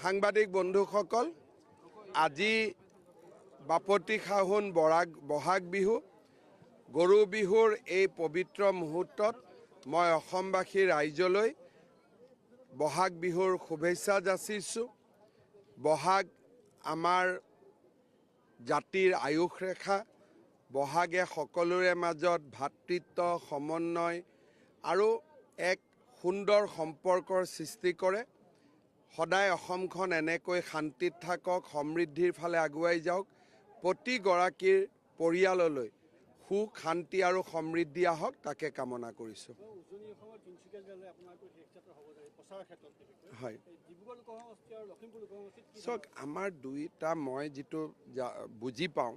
সাংবাদিক বন্ধুসকল, আজি বাপতি খাহুন বহাগ বিহু গৰু বিহুৰ এই পবিত্ৰ মুহূৰ্তত মই অসমবাসী ৰাইজলৈ বহাগ বিহুৰ শুভেচ্ছা যাচিছোঁ। বহাগ আমাৰ জাতিৰ আয়ুস ৰেখা। বহাগে সকলোৰে মাজত ভাতৃত্ব, সমন্বয় আৰু এক সুন্দৰ সম্পৰ্কৰ সৃষ্টি কৰে। সদায় অসমখন এনেকৈ শান্তিত থাকক, সমৃদ্ধিৰ ফালে আগুৱাই যাওক। প্ৰতিগৰাকীৰ পৰিয়াললৈ সুখ, শান্তি আৰু সমৃদ্ধি আহক, তাকে কামনা কৰিছোঁ। হয়, চাওক, আমাৰ দুইটা মই যিটো বুজি পাওঁ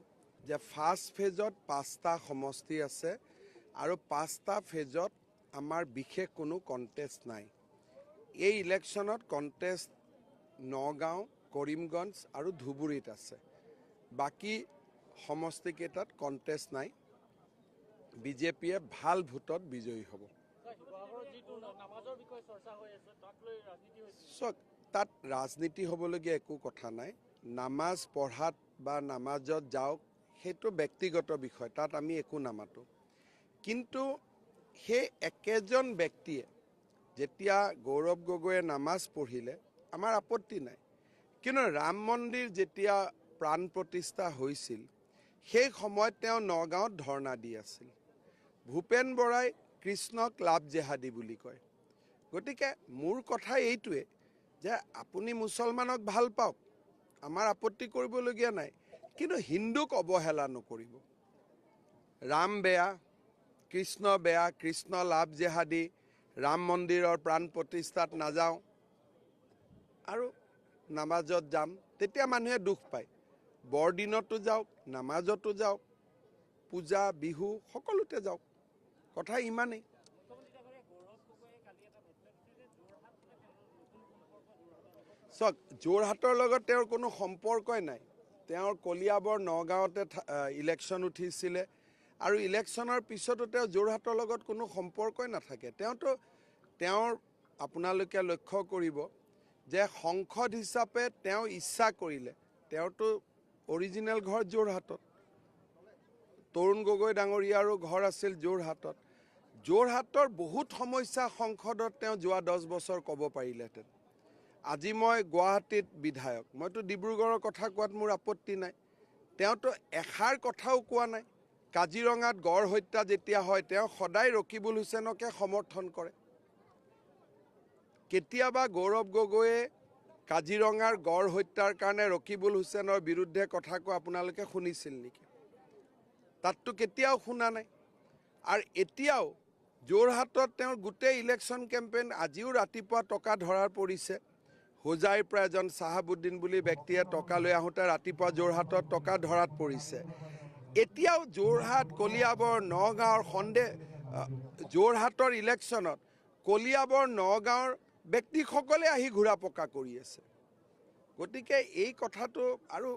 যে ফাৰ্ষ্ট ফেজত 5টা সমষ্টি আছে আৰু 5টা ফেজত আমাৰ বিশেষ কোনো কণ্টেষ্ট নাই। এই ইলেকশ্যনত কণ্টেষ্ট নগাঁও, কৰিমগঞ্জ আৰু ধুবুৰীত আছে। বাকী সমষ্টিকেইটাত কণ্টেষ্ট নাই। বিজেপিয়ে ভাল ভোটত বিজয়ী হ'ব। চাওক, তাত ৰাজনীতি হ'বলগীয়া একো কথা নাই। নামাজ পঢ়াত বা নামাজত যাওক, সেইটো ব্যক্তিগত বিষয়, তাত আমি একো নামাতোঁ। কিন্তু সেই একেজন ব্যক্তিয়ে যেতিয়া গৌৰৱ গগৈয়ে নামাজ পঢ়িলে আমাৰ আপত্তি নাই। কিন্তু ৰাম মন্দিৰ যেতিয়া প্ৰাণ প্ৰতিষ্ঠা হৈছিল, সেই সময়ত তেওঁ নগাঁৱত ধৰ্ণা দি আছিল। ভূপেন বৰাই কৃষ্ণক লাভ জেহাদী বুলি কয়। গতিকে মোৰ কথা এইটোৱে যে আপুনি মুছলমানক ভাল পাওক, আমাৰ আপত্তি কৰিবলগীয়া নাই, কিন্তু হিন্দুক অৱহেলা নকৰিব। ৰাম বেয়া, কৃষ্ণ বেয়া, কৃষ্ণ লাভ জেহাদী, ৰাম মন্দিৰৰ প্ৰাণ প্ৰতিষ্ঠাত নাযাওঁ আৰু নামাজত যাম, তেতিয়া মানুহে দুখ পায়। বৰদিনতো যাওক, নামাজতো যাওক, পূজা বিহু সকলোতে যাওক, কথা ইমানেই। চাওক, যোৰহাটৰ লগত তেওঁৰ কোনো সম্পৰ্কই নাই। তেওঁৰ কলিয়াবৰ নগাঁৱতে ইলেকশ্যন উঠিছিলে আৰু ইলেকশ্যনৰ পিছতো তেওঁ যোৰহাটৰ লগত কোনো সম্পৰ্কই নাথাকে। তেওঁৰ আপোনালোকে লক্ষ্য কৰিব যে সংসদ হিচাপে তেওঁ ইচ্ছা কৰিলে, তেওঁতো অৰিজিনেল ঘৰ যোৰহাটত, তৰুণ গগৈ ডাঙৰীয়াৰো ঘৰ আছিল যোৰহাটত। যোৰহাটৰ বহুত সমস্যা সংসদত তেওঁ যোৱা 10 বছৰ ক'ব পাৰিলেহেঁতেন। আজি মই গুৱাহাটীত বিধায়ক, মইতো ডিব্ৰুগড়ৰ কথা কোৱাত মোৰ আপত্তি নাই। তেওঁতো এষাৰ কথাও কোৱা নাই। কাজিৰঙাত গড় হত্যা যেতিয়া হয়, তেওঁ সদায় ৰকিবুল হুছেইনকে সমৰ্থন কৰে। কেতিয়াবা গৌৰৱ গগৈয়ে কাজিৰঙাৰ গড় হত্যাৰ কাৰণে ৰকিবুল হুছেইনৰ বিৰুদ্ধে কথা কোৱা আপোনালোকে শুনিছিল নেকি? তাততো কেতিয়াও শুনা নাই। আৰু এতিয়াও যোৰহাটত তেওঁৰ গোটেই ইলেকশ্যন কেম্পেইন, আজিও ৰাতিপুৱা টকা ধৰাৰ পৰিছে। হোজাইৰ পৰা এজন চাহাবুদ্দিন বুলি ব্যক্তিয়ে টকা লৈ আহোঁতে ৰাতিপুৱা যোৰহাটত টকা ধৰাত পৰিছে। এতিয়াও যোৰহাট, কলিয়াবৰ, নগাঁৱৰ যোৰহাটৰ ইলেকশ্যনত কলিয়াবৰ, নগাঁৱৰ ব্যক্তিসকলে আহি ঘূৰা পকা কৰি আছে। গতিকে এই কথাটো, আৰু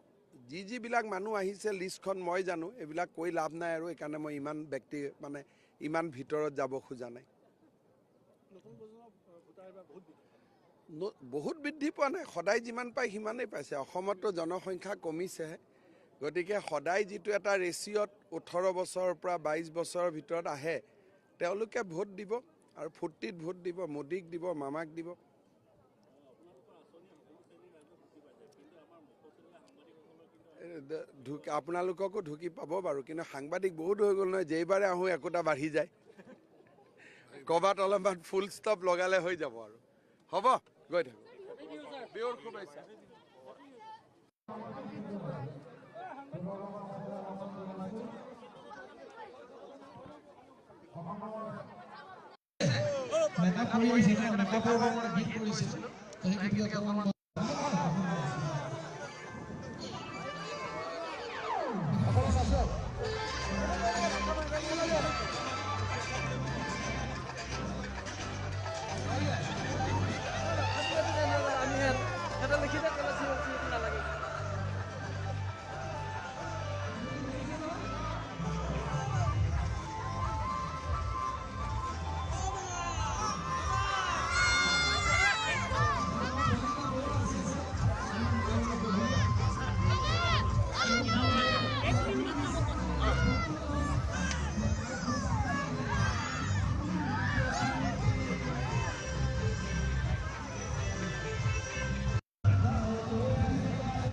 যিবিলাক মানুহ আহিছে লিষ্টখন মই জানো, এইবিলাক কৈ লাভ নাই আৰু সেইকাৰণে মই ইমান ভিতৰত যাব খোজা নাই। বহুত বৃদ্ধি পোৱা নাই, সদায় যিমান পায় সিমানেই পাইছে। অসমতো জনসংখ্যা কমিছেহে। গতিকে সদায় যিটো এটা ৰেচিঅ'ত 18 বছৰৰ পৰা 22 বছৰৰ ভিতৰত আহে, তেওঁলোকে ভোট দিব আৰু ফূৰ্তিত ভোট দিব, মোদীক দিব, মামাক দিব। আপোনালোককো ঢুকি পাব বাৰু, কিন্তু সাংবাদিক বহুত হৈ গ'ল নহয়। যেইবাৰে আহোঁ একোটা বাঢ়ি যায়। ক'ৰবাত অলপমান ফুল ষ্টপ লগালে হৈ যাব আৰু। হ'ব, গৈ থাকোঁ। বিহুৰ শুভেচ্ছা। মেকআপ কৰি আহিছে, মেকআপৰ গীত কৰিছে।